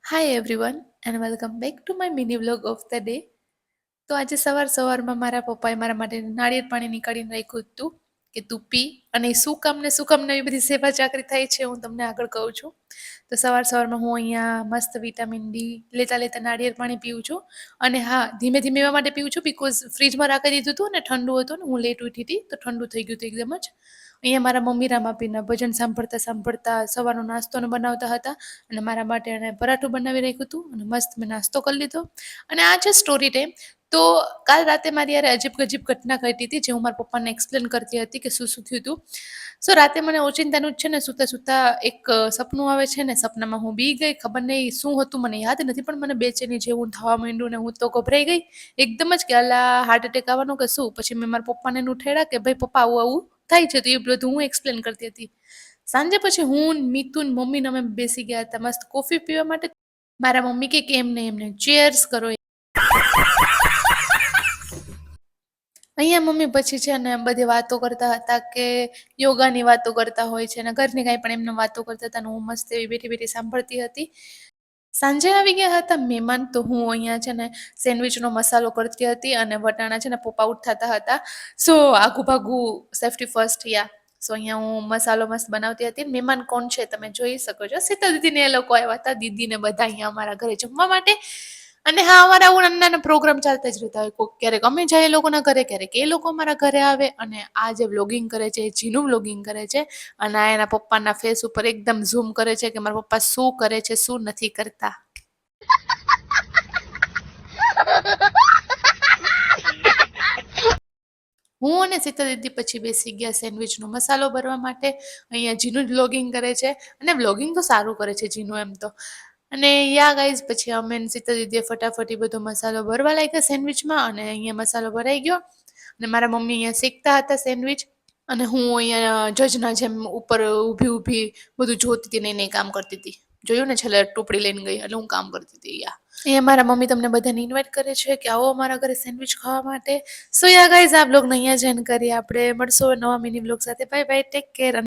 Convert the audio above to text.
Hi everyone and welcome back to my mini vlog of the day. તો આજે સવારમાં મારા પપ્પાએ મારા માટે નાળિયેર પાણી નીકાળીને રાખ્યું હતું કે તું પી, અને શું કામ ને એવી બધી સેવા ચાકરી થાય છે હું તમને આગળ કહું છું. તો સવારમાં હું અહીંયા મસ્ત વિટામિન ડી લેતા લેતા નાળિયેર પાણી પીવું છું. અને હા, ધીમે ધીમે એવા માટે પીવું છું બિકોઝ ફ્રીજમાં રાખી દીધું હતું ને ઠંડુ હતું ને, હું લેટ ઉઠી હતી તો ઠંડુ થઈ ગયું હતું એકદમ જ. અહીંયા મારા મમ્મી રામાપીરના ભજન સાંભળતા સાંભળતા સવારનો નાસ્તોને બનાવતા હતા, અને મારા માટે એણે પરાઠું બનાવી રાખ્યું હતું અને મસ્ત મેં નાસ્તો કરી લીધો. અને આ છે સ્ટોરી ટાઈમ. તો કાલ રાતે મારી યાર અજીબ ગજીબ ઘટના ઘટી હતી, જે હું મારા પપ્પાને એક્સપ્લેન કરતી હતી કે શું થયું હતું. સો રાતે મને ઓચિંતાનું જ છે ને સૂતા સૂતા એક સપનું આવે છે ને, સપનામાં હું બી ગઈ. ખબર નહીં શું હતું, મને યાદ નથી, પણ મને બેચેની જેવું થવા માંડ્યું ને હું તો ગભરાઈ ગઈ એકદમ જ કે અલા હાર્ટ એટેક આવવાનો કે શું. પછી મેં મારા પપ્પાને ઉઠાડ્યા કે ભાઈ પપ્પા આવું આવું થાય છે, તો એ બધું હું એક્સપ્લેન કરતી હતી. સાંજે પછી હું મિતુન મમ્મીને અમે બેસી ગયા હતા મસ્ત કોફી પીવા માટે. મારા મમ્મી કે એમને એમને ચેર્સ કરો. અહીંયા મમ્મી પછી છે ને બધી વાતો કરતા હતા કે યોગાની વાતો કરતા હોય છે ને ઘરની કાંઈ પણ એમને વાતો કરતા હતા ને હું મસ્ત એવી બેઠી બેઠી સાંભળતી હતી. સાંજે આવી ગયા હતા મહેમાન, તો હું અહીંયા છે ને સેન્ડવિચનો મસાલો કરતી હતી અને વટાણા છે ને પોપ આઉટ થતા હતા. સો આઘું ભાગું સેફ્ટી ફર્સ્ટ યા. સો અહીંયા હું મસાલો મસ્ત બનાવતી હતી. મહેમાન કોણ છે તમે જોઈ શકો છો, શીતલ દીદીને એ લોકો આવ્યા હતા, દીદીને બધા અહીંયા અમારા ઘરે જમવા માટે. અને હા, અમારા આવું નાના પ્રોગ્રામ ચાલતા જ રહેતા હોય. કોઈક ક્યારેક અમે જાય એ લોકોના ઘરે, ક્યારેક એ લોકો અમારા ઘરે આવે. અને આ જે વ્લોગિંગ કરે છે એ જીનું વ્લોગિંગ કરે છે, અને આ એના પપ્પાના ફેસ ઉપર એકદમ ઝૂમ કરે છે કે મારા પપ્પા શું કરે છે શું નથી કરતા. હું અને સીતા દીદી પછી બેસી ગયા સેન્ડવિચનો મસાલો ભરવા માટે. અહીંયા જીનું જ વ્લોગિંગ કરે છે, અને વ્લોગિંગ તો સારું કરે છે જીનું એમ તો. અને યા ગાઈઝ પછી અમે સીતા દીદીએ ફટાફટ બધો મસાલો ભરવા લાગ્યા સેન્ડવિચમાં, અને અહીંયા મસાલો ભરાઈ ગયો. અને મારા મમ્મી અહીંયા શેકતા હતા સેન્ડવિચ, અને હું અહીંયા જજના જેમ ઉપર ઊભી ઊભી બધું જોતી હતી ને એને કામ કરતી હતી. જોયું ને, છેલ્લે ટોપડી લઈને ગઈ એટલે હું કામ કરતી હતી. યા એ મારા મમ્મી તમને બધાને ઇન્વાઇટ કરે છે કે આવો અમારા ઘરે સેન્ડવિચ ખાવા માટે. સો યા ગાઈઝ આ બ્લોગને અહીંયા જ એન્ડ કરીએ. આપણે મળશો નવા મિની બ્લોગ સાથે. Bye bye, take care.